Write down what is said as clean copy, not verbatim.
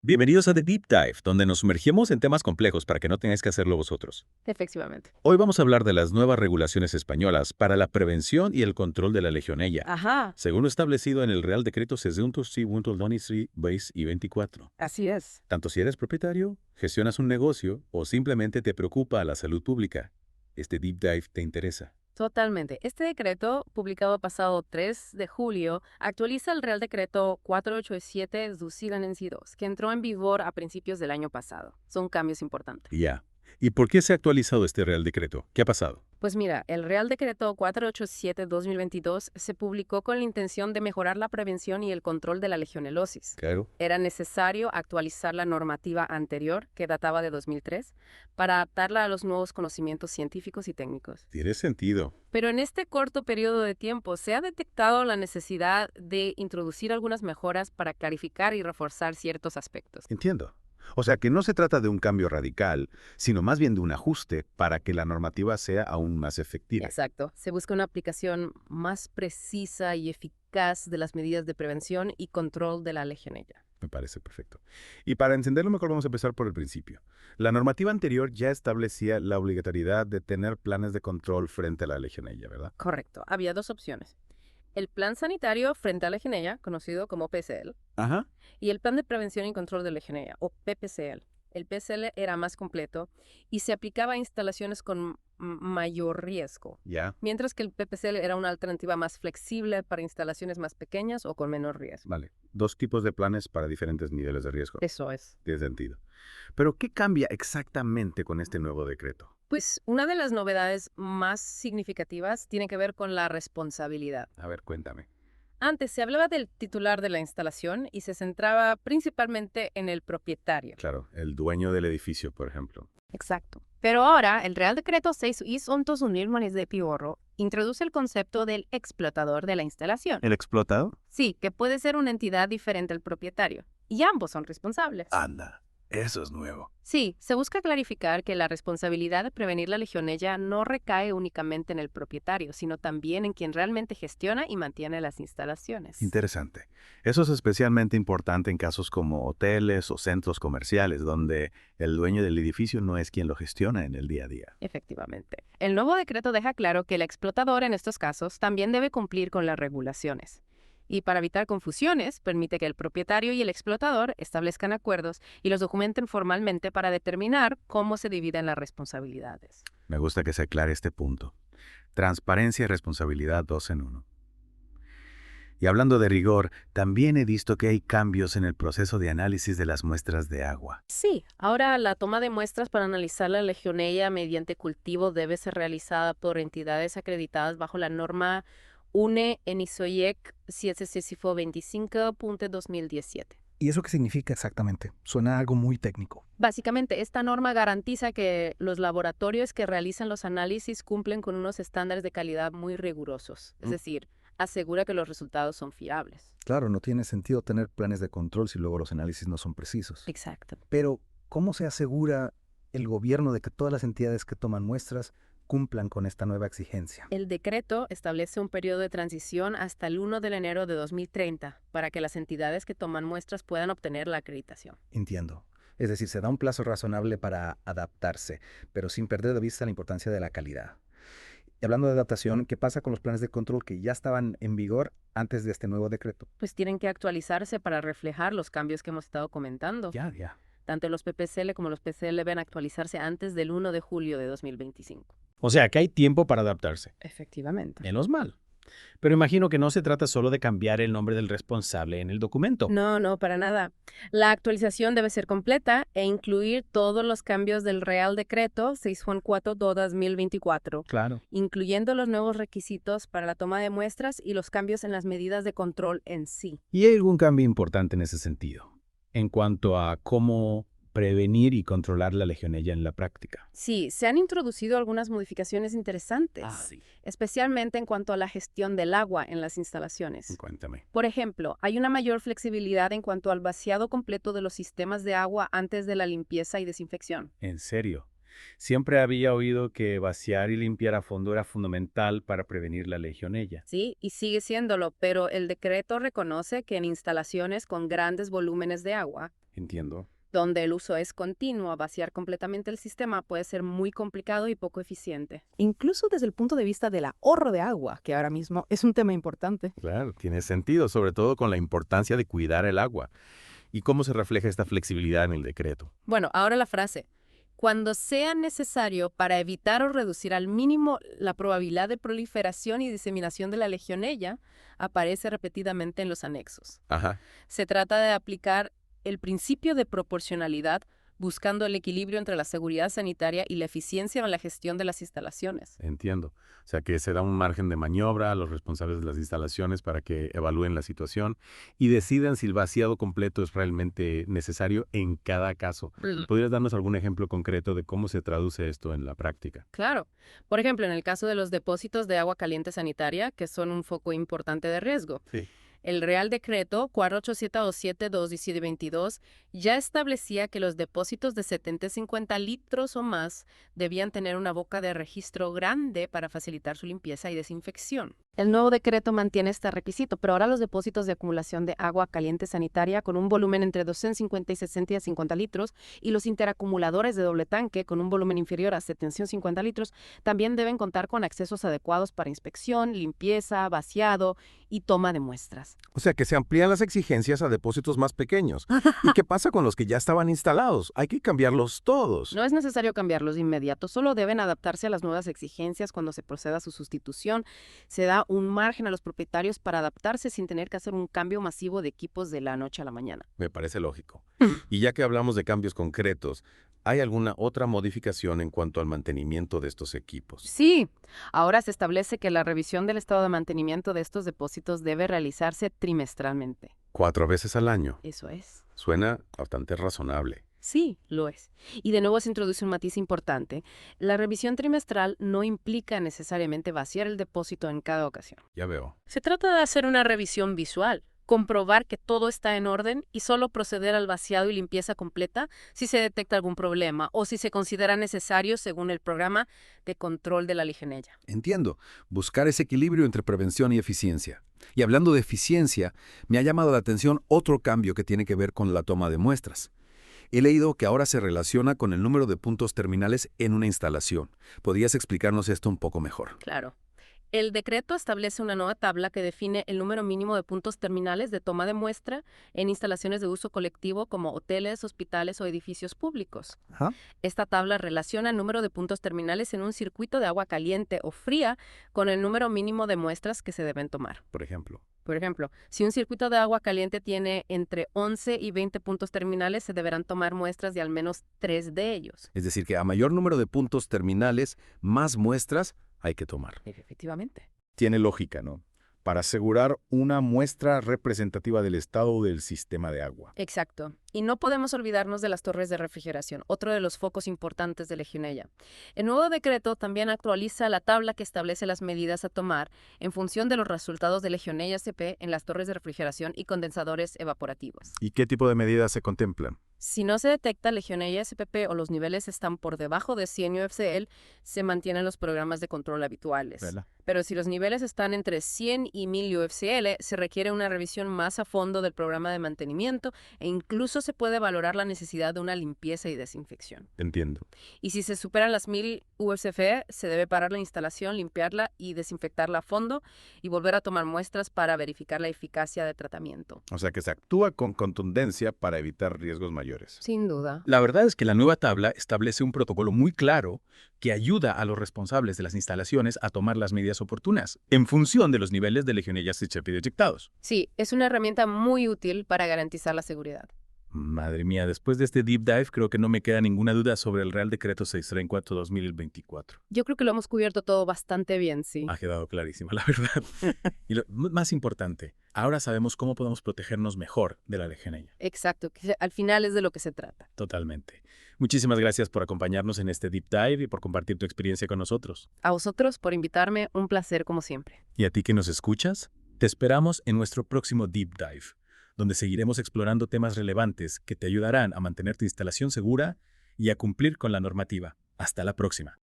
Bienvenidos a The Deep Dive, donde nos sumergimos en temas complejos para que no tengáis que hacerlo vosotros. Efectivamente. Hoy vamos a hablar de las nuevas regulaciones españolas para la prevención y el control de la Legionella, Ajá, según lo establecido en el Real Decreto 623/24. así es. Tanto si eres propietario, gestionas un negocio o simplemente te preocupa la salud pública, este Deep Dive te interesa. Totalmente. Este decreto, publicado pasado 3 de julio, actualiza el Real Decreto 487-2, que entró en vigor a principios del año pasado. Son cambios importantes. Ya. ¿Y por qué se ha actualizado este Real Decreto? ¿Qué ha pasado? Pues mira, el Real Decreto 487-2022 se publicó con la intención de mejorar la prevención y el control de la legionelosis. Claro. Era necesario actualizar la normativa anterior, que databa de 2003, para adaptarla a los nuevos conocimientos científicos y técnicos. Tiene sentido. Pero en este corto periodo de tiempo se ha detectado la necesidad de introducir algunas mejoras para clarificar y reforzar ciertos aspectos. Entiendo. O sea que no se trata de un cambio radical, sino más bien de un ajuste para que la normativa sea aún más efectiva. Exacto. Se busca una aplicación más precisa y eficaz de las medidas de prevención y control de la legionella. Me parece perfecto. Y para entenderlo mejor vamos a empezar por el principio. La normativa anterior ya establecía la obligatoriedad de tener planes de control frente a la legionella, ¿verdad? Correcto. Había dos opciones. El plan sanitario frente a la legionella, conocido como PCL, Ajá. y el plan de prevención y control de legionella, o PPCL. El PCL era más completo y se aplicaba a instalaciones con mayor riesgo, Ya. mientras que el PPCL era una alternativa más flexible para instalaciones más pequeñas o con menor riesgo. Vale. Dos tipos de planes para diferentes niveles de riesgo. Eso es. Tiene sentido. Pero ¿qué cambia exactamente con este nuevo decreto? Pues una de las novedades más significativas tiene que ver con la responsabilidad. A ver, cuéntame. Antes se hablaba del titular de la instalación y se centraba principalmente en el propietario. Claro, el dueño del edificio, por ejemplo. Exacto. Pero ahora, el Real Decreto 6.120 de Piorro introduce el concepto del explotador de la instalación. ¿El explotador? Sí, que puede ser una entidad diferente al propietario. Y ambos son responsables. Anda, eso es nuevo. Sí, se busca clarificar que la responsabilidad de prevenir la legionella no recae únicamente en el propietario, sino también en quien realmente gestiona y mantiene las instalaciones. Interesante. Eso es especialmente importante en casos como hoteles o centros comerciales, donde el dueño del edificio no es quien lo gestiona en el día a día. Efectivamente. El nuevo decreto deja claro que el explotador en estos casos también debe cumplir con las regulaciones. Y para evitar confusiones, permite que el propietario y el explotador establezcan acuerdos y los documenten formalmente para determinar cómo se dividen las responsabilidades. Me gusta que se aclare este punto. Transparencia y responsabilidad dos en uno. Y hablando de rigor, también he visto que hay cambios en el proceso de análisis de las muestras de agua. Sí, ahora la toma de muestras para analizar la legionella mediante cultivo debe ser realizada por entidades acreditadas bajo la norma UNE ENISOIEC 725.2017. ¿Y eso qué significa exactamente? Suena algo muy técnico. Básicamente, esta norma garantiza que los laboratorios que realizan los análisis cumplen con unos estándares de calidad muy rigurosos. Es decir, asegura que los resultados son fiables. Claro, no tiene sentido tener planes de control si luego los análisis no son precisos. Exacto. Pero, ¿cómo se asegura el gobierno de que todas las entidades que toman muestras cumplan con esta nueva exigencia? El decreto establece un periodo de transición hasta el 1 de enero de 2030 para que las entidades que toman muestras puedan obtener la acreditación. Entiendo. Es decir, se da un plazo razonable para adaptarse, pero sin perder de vista la importancia de la calidad. Y hablando de adaptación, ¿qué pasa con los planes de control que ya estaban en vigor antes de este nuevo decreto? Pues tienen que actualizarse para reflejar los cambios que hemos estado comentando. Ya. Tanto los PPCL como los PCL deben actualizarse antes del 1 de julio de 2025. O sea que hay tiempo para adaptarse. Efectivamente. Menos mal. Pero imagino que no se trata solo de cambiar el nombre del responsable en el documento. No, para nada. La actualización debe ser completa e incluir todos los cambios del Real Decreto 614/2024, Claro. incluyendo los nuevos requisitos para la toma de muestras y los cambios en las medidas de control en sí. ¿Y hay algún cambio importante en ese sentido? En cuanto a cómo prevenir y controlar la legionella en la práctica. Sí, se han introducido algunas modificaciones interesantes, Sí. especialmente en cuanto a la gestión del agua en las instalaciones. Cuéntame. Por ejemplo, hay una mayor flexibilidad en cuanto al vaciado completo de los sistemas de agua antes de la limpieza y desinfección. ¿En serio? Siempre había oído que vaciar y limpiar a fondo era fundamental para prevenir la legionella. Sí, y sigue siéndolo, pero el decreto reconoce que en instalaciones con grandes volúmenes de agua, Entiendo. Donde el uso es continuo, vaciar completamente el sistema puede ser muy complicado y poco eficiente. Incluso desde el punto de vista del ahorro de agua, que ahora mismo es un tema importante. Claro, tiene sentido, sobre todo con la importancia de cuidar el agua. ¿Y cómo se refleja esta flexibilidad en el decreto? Bueno, ahora la frase. Cuando sea necesario para evitar o reducir al mínimo la probabilidad de proliferación y diseminación de la Legionella, aparece repetidamente en los anexos. Ajá. Se trata de aplicar el principio de proporcionalidad buscando el equilibrio entre la seguridad sanitaria y la eficiencia en la gestión de las instalaciones. Entiendo. O sea, que se da un margen de maniobra a los responsables de las instalaciones para que evalúen la situación y decidan si el vaciado completo es realmente necesario en cada caso. ¿Podrías darnos algún ejemplo concreto de cómo se traduce esto en la práctica? Claro. Por ejemplo, en el caso de los depósitos de agua caliente sanitaria, que son un foco importante de riesgo. Sí. El Real Decreto 4872-1722 ya establecía que los depósitos de 750 litros o más debían tener una boca de registro grande para facilitar su limpieza y desinfección. El nuevo decreto mantiene este requisito, pero ahora los depósitos de acumulación de agua caliente sanitaria con un volumen entre 250 y 650 litros y los interacumuladores de doble tanque con un volumen inferior a 750 litros también deben contar con accesos adecuados para inspección, limpieza, vaciado y toma de muestras. O sea que se amplían las exigencias a depósitos más pequeños. ¿Y qué pasa con los que ya estaban instalados? Hay que cambiarlos todos. No es necesario cambiarlos de inmediato, solo deben adaptarse a las nuevas exigencias cuando se proceda a su sustitución. Se da un margen a los propietarios para adaptarse sin tener que hacer un cambio masivo de equipos de la noche a la mañana. Me parece lógico. Y ya que hablamos de cambios concretos, ¿hay alguna otra modificación en cuanto al mantenimiento de estos equipos? Sí, ahora se establece que la revisión del estado de mantenimiento de estos depósitos debe realizarse trimestralmente. 4 veces al año. Eso es. Suena bastante razonable. Sí, lo es. Y de nuevo se introduce un matiz importante. La revisión trimestral no implica necesariamente vaciar el depósito en cada ocasión. Ya veo. Se trata de hacer una revisión visual, comprobar que todo está en orden y solo proceder al vaciado y limpieza completa si se detecta algún problema o si se considera necesario según el programa de control de la Legionella. Entiendo. Buscar ese equilibrio entre prevención y eficiencia. Y hablando de eficiencia, me ha llamado la atención otro cambio que tiene que ver con la toma de muestras. He leído que ahora se relaciona con el número de puntos terminales en una instalación. ¿Podrías explicarnos esto un poco mejor? Claro. El decreto establece una nueva tabla que define el número mínimo de puntos terminales de toma de muestra en instalaciones de uso colectivo como hoteles, hospitales o edificios públicos. Ajá. Esta tabla relaciona el número de puntos terminales en un circuito de agua caliente o fría con el número mínimo de muestras que se deben tomar. Por ejemplo. Por ejemplo, si un circuito de agua caliente tiene entre 11 y 20 puntos terminales, se deberán tomar muestras de al menos 3 de ellos. Es decir, que a mayor número de puntos terminales, más muestras hay que tomar. Efectivamente. Tiene lógica, ¿no? Para asegurar una muestra representativa del estado del sistema de agua. Exacto. Y no podemos olvidarnos de las torres de refrigeración, otro de los focos importantes de Legionella. El nuevo decreto también actualiza la tabla que establece las medidas a tomar en función de los resultados de Legionella SP en las torres de refrigeración y condensadores evaporativos. ¿Y qué tipo de medidas se contemplan? Si no se detecta Legionella SPP o los niveles están por debajo de 100 UFCL, se mantienen los programas de control habituales. ¿Verdad? Pero si los niveles están entre 100 y 1000 UFCL, se requiere una revisión más a fondo del programa de mantenimiento e incluso se puede valorar la necesidad de una limpieza y desinfección. Entiendo. Y si se superan las 1000 UFCF, se debe parar la instalación, limpiarla y desinfectarla a fondo y volver a tomar muestras para verificar la eficacia de tratamiento. O sea que se actúa con contundencia para evitar riesgos mayores. Sin duda. La verdad es que la nueva tabla establece un protocolo muy claro que ayuda a los responsables de las instalaciones a tomar las medidas oportunas en función de los niveles de Legionella SHP detectados. Sí, es una herramienta muy útil para garantizar la seguridad. Madre mía, después de este deep dive creo que no me queda ninguna duda sobre el Real Decreto 634-2024. Yo creo que lo hemos cubierto todo bastante bien, sí. Ha quedado clarísima, la verdad. Y lo más importante, ahora sabemos cómo podemos protegernos mejor de la Legionella. Exacto, que al final es de lo que se trata. Totalmente. Muchísimas gracias por acompañarnos en este deep dive y por compartir tu experiencia con nosotros. A vosotros por invitarme, un placer como siempre. Y a ti que nos escuchas, te esperamos en nuestro próximo deep dive, donde seguiremos explorando temas relevantes que te ayudarán a mantener tu instalación segura y a cumplir con la normativa. Hasta la próxima.